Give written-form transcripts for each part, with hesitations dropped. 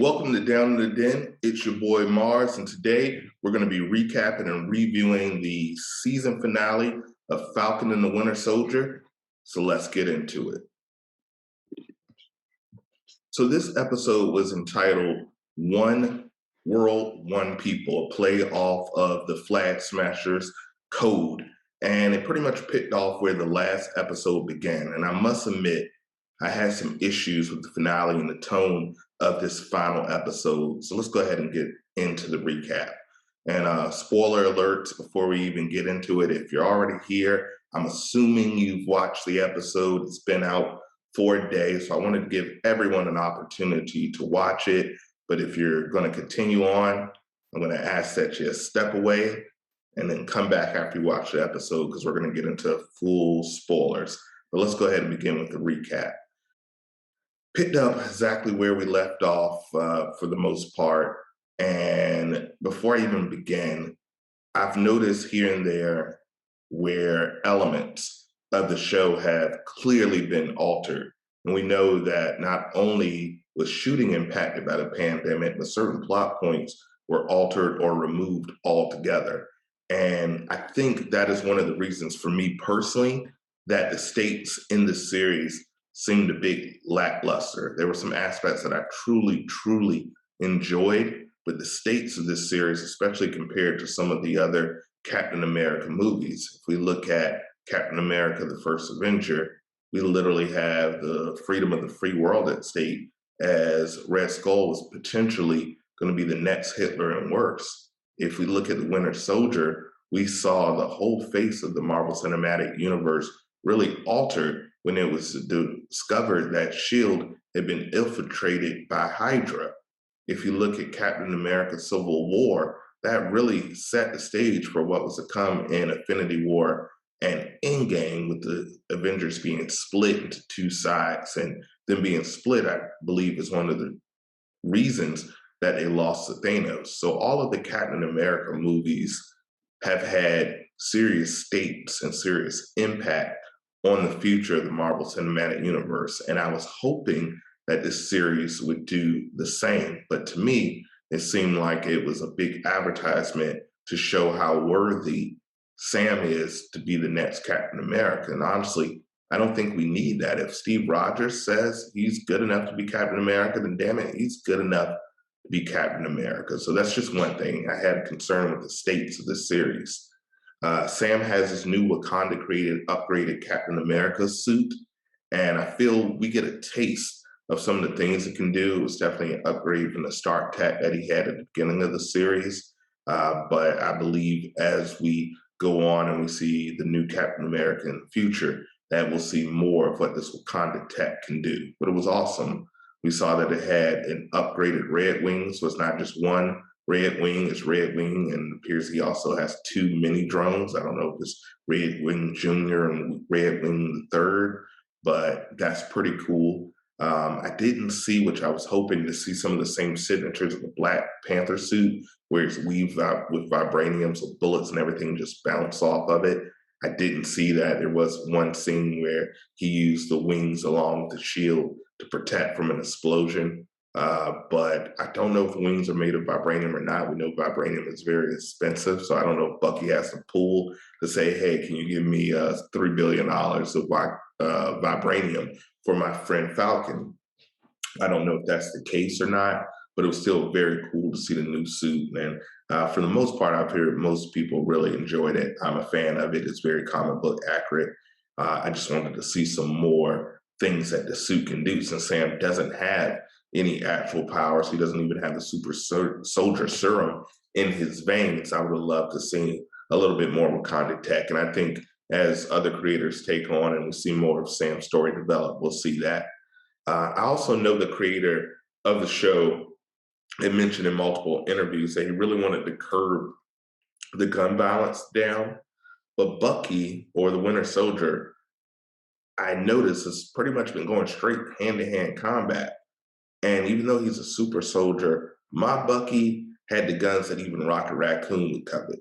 Welcome to Down in the Den. It's your boy MARZ, and today we're going to be recapping and reviewing the season finale of Falcon and the Winter Soldier. So let's get into it. So this episode was entitled One World, One People, a play off of the Flag Smashers Code. And it pretty much picked off where the last episode began. And I must admit, I had some issues with the finale and the tone of this final episode. So let's go ahead and get into the recap. And spoiler alerts before we even get into it. If you're already here, I'm assuming you've watched the episode. It's been out for a day. So I wanted to give everyone an opportunity to watch it. But if you're going to continue on, I'm going to ask that you step away and then come back after you watch the episode because we're going to get into full spoilers. But let's go ahead and begin with the recap. Picked up exactly where we left off for the most part. And before I even begin, I've noticed here and there where elements of the show have clearly been altered. And we know that not only was shooting impacted by the pandemic, but certain plot points were altered or removed altogether. And I think that is one of the reasons for me personally that the stakes in the series seemed a bit lackluster. There were some aspects that I truly enjoyed, but the stakes of this series, especially compared to some of the other Captain America movies, if we look at Captain America, the first Avenger, we literally have the freedom of the free world at stake, as Red Skull was potentially going to be the next Hitler and worse. If we look at the Winter Soldier, we saw the whole face of the Marvel Cinematic Universe really altered when it was discovered that S.H.I.E.L.D. had been infiltrated by Hydra. If you look at Captain America Civil War, that really set the stage for what was to come in Infinity War and Endgame, with the Avengers being split into two sides. And them being split, I believe, is one of the reasons that they lost to Thanos. So all of the Captain America movies have had serious stakes and serious impact on the future of the Marvel Cinematic Universe. And I was hoping that this series would do the same. But to me, it seemed like it was a big advertisement to show how worthy Sam is to be the next Captain America. And honestly, I don't think we need that. If Steve Rogers says he's good enough to be Captain America, then damn it, he's good enough to be Captain America. So that's just one thing. I had a concern with the stakes of this series. Sam has his new Wakanda created, upgraded Captain America suit. And I feel we get a taste of some of the things it can do. It was definitely an upgrade from the Stark Tech that he had at the beginning of the series. But I believe as we go on and we see the new Captain America in the future, that we'll see more of what this Wakanda tech can do. But it was awesome. We saw that it had an upgraded Red Wing, so it's not just one Red Wing, it's Red Wing, and it appears he also has two mini drones. I don't know if it's Red Wing Jr. and Red Wing the Third, but that's pretty cool. I didn't see, which I was hoping to see, some of the same signatures of the Black Panther suit, where it's weaved out with vibranium, so bullets and everything just bounce off of it. I didn't see that. There was one scene where he used the wings along with the shield to protect from an explosion. But I don't know if wings are made of vibranium or not. We know vibranium is very expensive, so I don't know if Bucky has to pull to say, hey, can you give me $3 billion of vibranium for my friend Falcon? I don't know if that's the case or not, but it was still very cool to see the new suit. And for the most part, I've heard most people really enjoyed it. I'm a fan of it. It's very comic book accurate. I just wanted to see some more things that the suit can do, since Sam doesn't have any actual powers. He doesn't even have the super soldier serum in his veins. I would have loved to see a little bit more Wakanda tech. And I think as other creators take on and we see more of Sam's story develop, we'll see that. I also know the creator of the show had mentioned in multiple interviews that he really wanted to curb the gun violence down. But Bucky, or the Winter Soldier, I noticed has pretty much been going straight hand-to-hand combat. And even though he's a super soldier, my Bucky had the guns that even Rocket Raccoon would covet.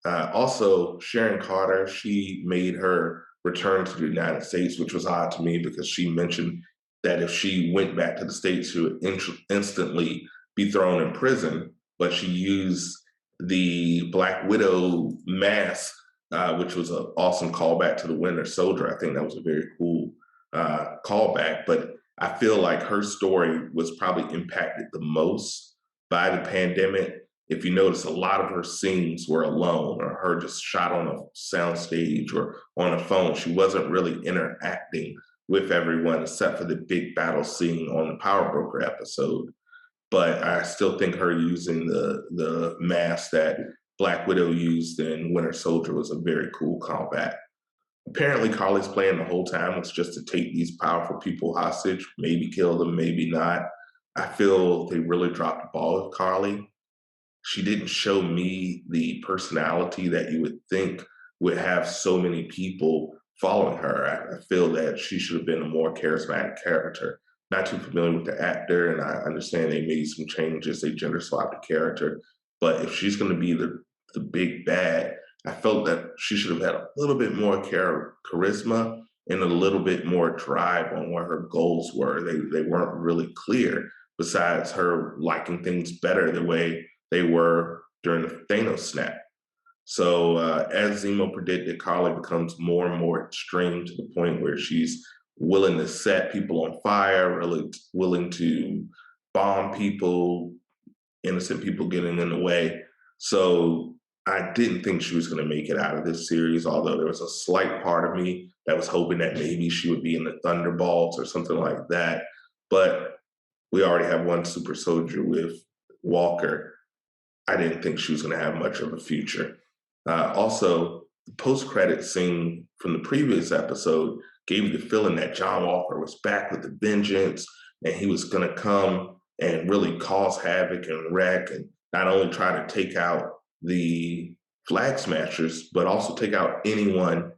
Also, Sharon Carter, she made her return to the United States, which was odd to me because she mentioned that if she went back to the States, she would instantly be thrown in prison. But she used the Black Widow mask, which was an awesome callback to the Winter Soldier. I think that was a very cool callback. But I feel like her story was probably impacted the most by the pandemic. If you notice, a lot of her scenes were alone, or her just shot on a soundstage or on a phone. She wasn't really interacting with everyone except for the big battle scene on the Power Broker episode. But I still think her using the mask that Black Widow used in Winter Soldier was a very cool callback. Apparently, Carly's plan the whole time was just to take these powerful people hostage, maybe kill them, maybe not. I feel they really dropped the ball with Carly. She didn't show me the personality that you would think would have so many people following her. I feel that she should have been a more charismatic character. Not too familiar with the actor, and I understand they made some changes, they gender swapped the character. But if she's going to be the big bad, I felt that she should have had a little bit more charisma and a little bit more drive on what her goals were. They weren't really clear, besides her liking things better the way they were during the Thanos snap. So as Zemo predicted, Carly becomes more and more extreme to the point where she's willing to set people on fire, really willing to bomb people, innocent people getting in the way. So I didn't think she was going to make it out of this series, although there was a slight part of me that was hoping that maybe she would be in the Thunderbolts or something like that. But we already have one super soldier with Walker. I didn't think she was going to have much of a future. Also, the post-credit scene from the previous episode gave me the feeling that John Walker was back with a vengeance, and he was going to come and really cause havoc and wreck, and not only try to take out the Flag Smashers, but also take out anyone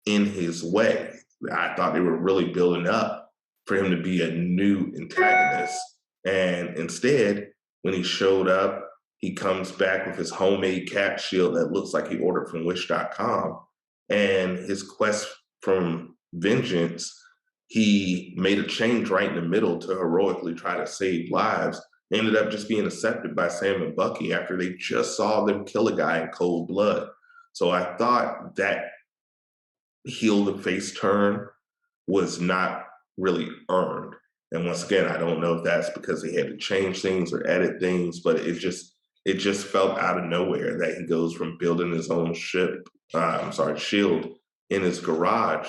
in his way. I thought they were really building up for him to be a new antagonist. And instead, when he showed up, he comes back with his homemade cat shield that looks like he ordered from wish.com. And his quest from vengeance, he made a change right in the middle to heroically try to save lives. Ended up just being accepted by Sam and Bucky after they just saw them kill a guy in cold blood. So I thought that heel the face turn was not really earned. And once again, I don't know if that's because they had to change things or edit things, but it just felt out of nowhere that he goes from building his own shield in his garage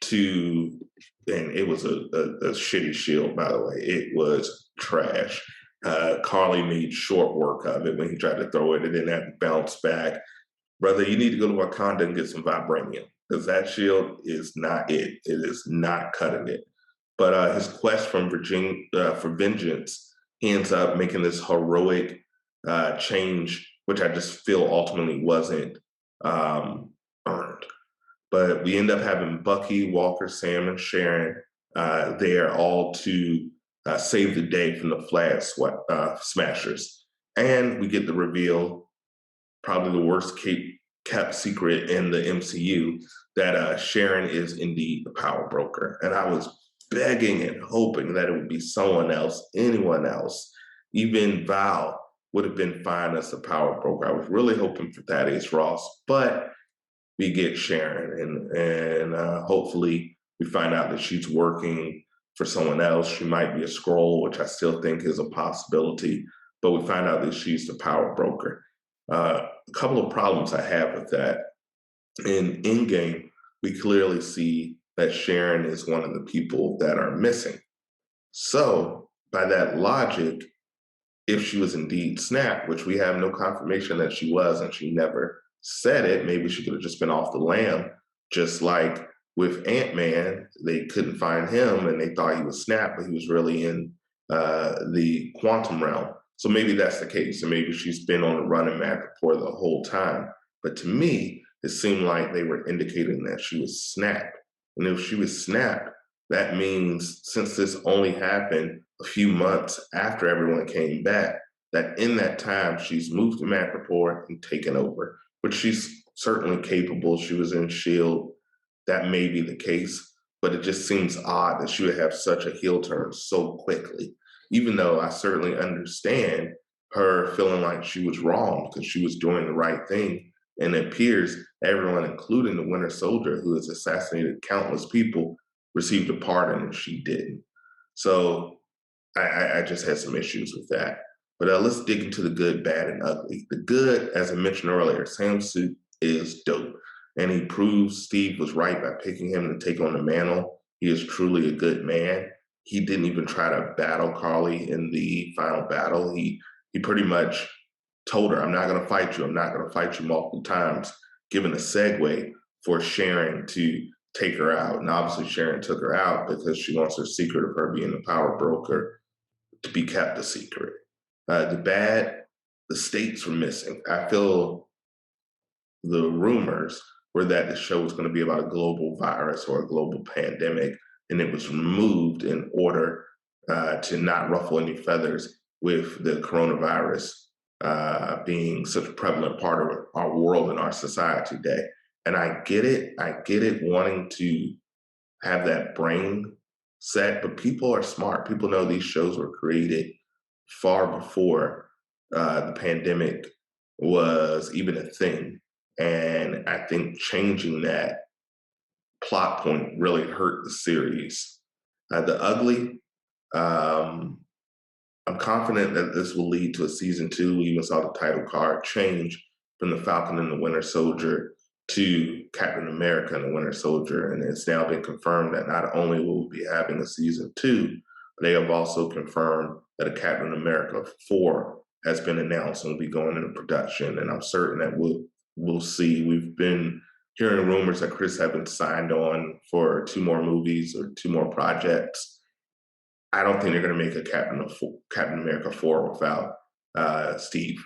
to, and it was a shitty shield, by the way. It was trash. Carly made short work of it when he tried to throw it. It didn't have to bounce back. Brother, you need to go to Wakanda and get some vibranium, because that shield is not it. It is not cutting it. But his quest for vengeance, he ends up making this heroic change, which I just feel ultimately wasn't earned. But we end up having Bucky, Walker, Sam, and Sharon there all to save the day from the Flag Smashers. And we get the reveal, probably the worst kept secret in the MCU, that Sharon is indeed the power broker. And I was begging and hoping that it would be someone else, anyone else. Even Val would have been fine as the power broker. I was really hoping for Thaddeus Ross, but we get Sharon, and hopefully we find out that she's working for someone else. She might be a Skrull, which I still think is a possibility, but we find out that she's the power broker. A couple of problems I have with that. In Endgame, we clearly see that Sharon is one of the people that are missing. So, by that logic, if she was indeed snapped, which we have no confirmation that she was, and she never said it, maybe she could have just been off the lam, just like with Ant-Man, they couldn't find him and they thought he was snapped, but he was really in the quantum realm. So maybe that's the case, and maybe she's been on the run in Madripoor the whole time. But to me, it seemed like they were indicating that she was snapped. And if she was snapped, that means, since this only happened a few months after everyone came back, that in that time she's moved to Madripoor and taken over, which she's certainly capable. She was in S.H.I.E.L.D. That may be the case. but it just seems odd that she would have such a heel turn so quickly, even though I certainly understand her feeling like she was wrong because she was doing the right thing. And it appears everyone, including the Winter Soldier, who has assassinated countless people, received a pardon and she didn't. So I just had some issues with that. But let's dig into the good, bad, and ugly. The good, as I mentioned earlier, Sam's suit is dope. And he proves Steve was right by picking him to take on the mantle. He is truly a good man. He didn't even try to battle Carly in the final battle. He pretty much told her, I'm not going to fight you. I'm not going to fight you multiple times, giving a segue for Sharon to take her out. And obviously Sharon took her out because she wants her secret of her being a power broker to be kept a secret. The bad, the stakes were missing. I feel the rumors were that the show was going to be about a global virus or a global pandemic, and it was removed in order to not ruffle any feathers with the coronavirus being such a prevalent part of our world and our society today. And I get it. I get it wanting to have that brain set, but people are smart. People know these shows were created far before the pandemic was even a thing. And I think changing that plot point really hurt the series. The ugly, um, I'm confident that this will lead to a season two. We even saw the title card change from the Falcon and the Winter Soldier to Captain America and the Winter Soldier. And it's now been confirmed that not only will we be having a season two, but they have also confirmed that a Captain America 4 has been announced and will be going into production. And I'm certain that we'll see. We've been hearing rumors that Chris Evans signed on for 2 more movies or 2 more projects. I don't think they're going to make a Captain America 4 without Steve.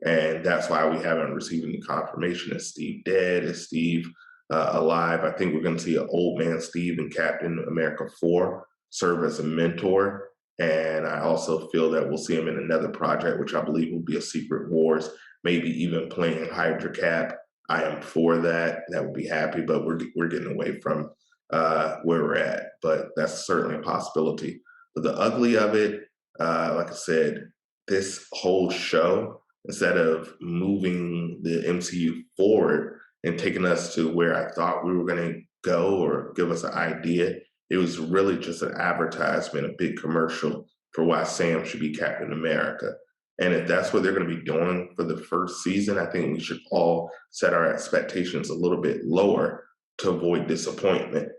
And that's why we haven't received any confirmation. Is Steve dead? Is Steve alive? I think we're going to see an old man Steve in Captain America 4 serve as a mentor. And I also feel that we'll see him in another project, which I believe will be a Secret Wars, maybe even playing Hydra Cap. I am for that. That would be happy, but we're getting away from where we're at. But that's certainly a possibility. But the ugly of it, like I said, this whole show, instead of moving the MCU forward and taking us to where I thought we were going to go or give us an idea, it was really just an advertisement, a big commercial for why Sam should be Captain America. And if that's what they're going to be doing for the first season, I think we should all set our expectations a little bit lower to avoid disappointment.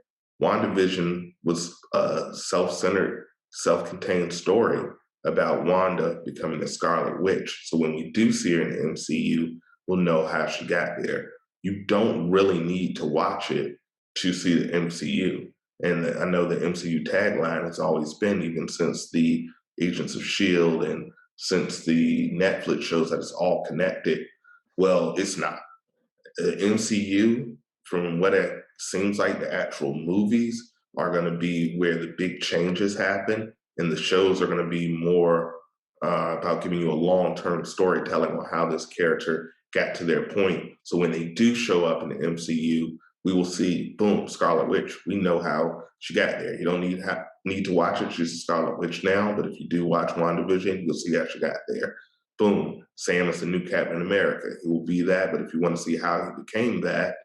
WandaVision was a self-centered, self-contained story about Wanda becoming the Scarlet Witch. So when we do see her in the MCU, we'll know how she got there. You don't really need to watch it to see the MCU. And I know the MCU tagline has always been, even since the Agents of S.H.I.E.L.D. and since the Netflix shows, that it's all connected. Well, it's not. The MCU, from what it seems like, the actual movies are going to be where the big changes happen, and the shows are going to be more about giving you a long-term storytelling on how this character got to their point. So when they do show up in the MCU, we will see, boom, Scarlet Witch. We know how she got there. You don't need to watch it. She's a Scarlet Witch now, but if you do watch WandaVision, you'll see how she got there. Boom, Sam is the new Captain America. He will be that, but if you want to see how he became that,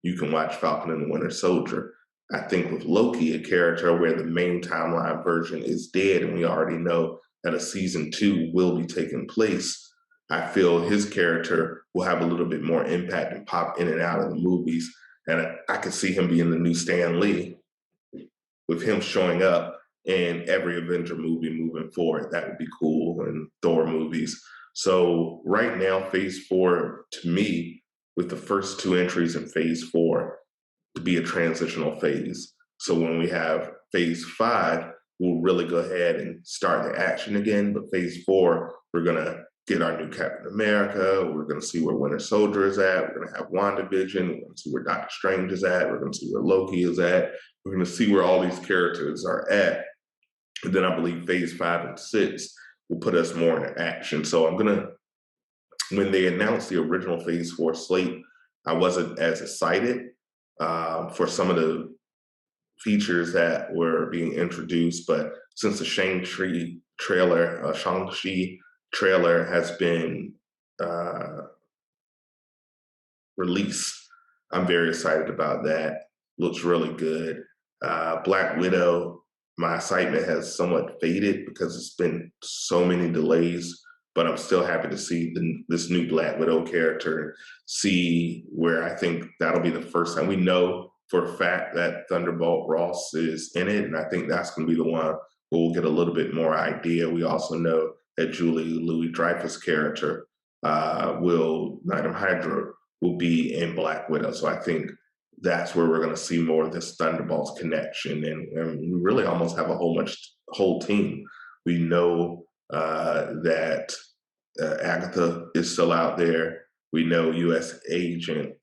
you can watch Falcon and the Winter Soldier. I think with Loki, a character where the main timeline version is dead and we already know that a season 2 will be taking place, I feel his character will have a little bit more impact and pop in and out of the movies. And I could see him being the new Stan Lee, with him showing up in every Avenger movie moving forward. That would be cool, and Thor movies. So right now, phase 4, to me, with the first 2 entries in phase 4, to be a transitional phase. So when we have phase 5, we'll really go ahead and start the action again. But phase 4, we're gonna get our new Captain America. We're gonna see where Winter Soldier is at. We're gonna have WandaVision. We're gonna see where Doctor Strange is at. We're gonna see where Loki is at. We're gonna see where all these characters are at. And then I believe phase 5 and 6 will put us more into action. So when they announced the original phase 4 slate, I wasn't as excited for some of the features that were being introduced, but since the Shang-Chi trailer has been uh, released, I'm very excited about that. Looks really good. Black Widow, my excitement has somewhat faded because it's been so many delays, but I'm still happy to see this new Black Widow character, see where I think that'll be the first time. We know for a fact that Thunderbolt Ross is in it, and I think that's going to be the one where we'll get a little bit more idea. We also know that Julie Louis-Dreyfus character Madam Hydra, will be in Black Widow. So I think that's where we're going to see more of this Thunderbolts connection, and we really almost have a whole team. We know that Agatha is still out there. We know U.S. Agent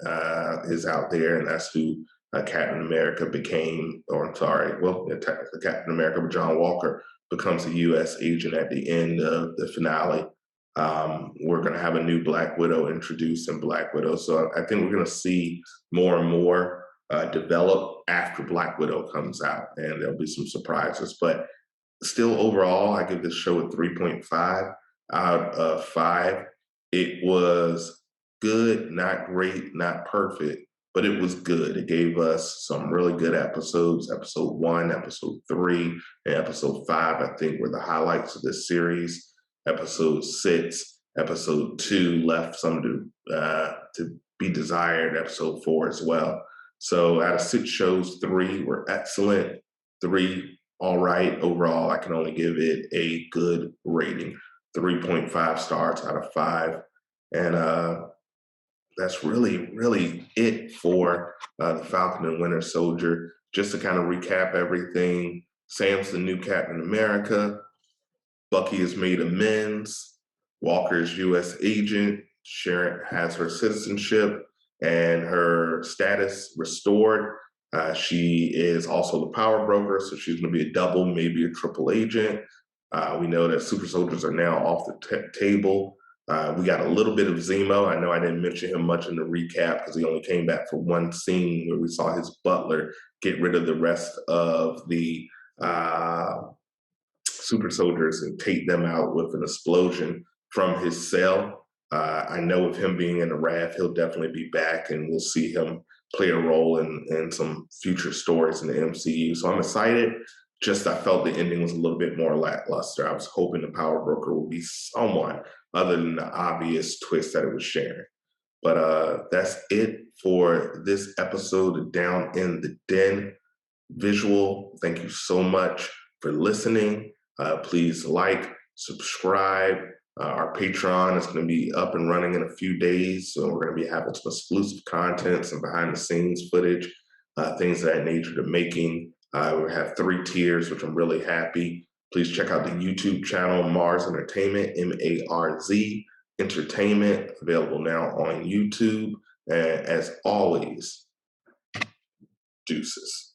is out there, and that's who Captain America became. Or I'm sorry, well, technically Captain America, but John Walker becomes a U.S. agent at the end of the finale. We're going to have a new Black Widow introduced in Black Widow. So I think we're going to see more and more develop after Black Widow comes out, and there'll be some surprises. But still, overall, I give this show a 3.5 out of 5. It was good, not great, not perfect, but it was good. It gave us some really good episodes. Episode 1, Episode 3, and Episode 5, I think, were the highlights of this series. Episode 6, Episode 2 left some to be desired. Episode 4 as well. So out of 6 shows, 3 were excellent, 3 all right. Overall, I can only give it a good rating, 3.5 stars out of 5. And that's really it for the Falcon and Winter Soldier. Just to kind of recap everything, Sam's the new Captain America. Bucky has made amends. Walker's U.S. agent. Sharon has her citizenship and her status restored. She is also the power broker, so she's going to be a double, maybe a triple agent. We know that super soldiers are now off the table. We got a little bit of Zemo. I know I didn't mention him much in the recap because he only came back for one scene where we saw his butler get rid of the rest of the super soldiers and take them out with an explosion from his cell. I know with him being in the RAF, he'll definitely be back, and we'll see him play a role in some future stories in the MCU. So I'm excited. Just I felt the ending was a little bit more lackluster. I was hoping the power broker would be someone other than the obvious twist that it was sharing. But that's it for this episode of Down in the Den Visual. Thank you so much for listening. Please like, subscribe. Our Patreon is going to be up and running in a few days, so we're going to be having some exclusive content, some behind-the-scenes footage, things of that nature to making. We have 3 tiers, which I'm really happy. Please check out the YouTube channel, MARZ Entertainment, M-A-R-Z Entertainment, available now on YouTube. And as always, deuces.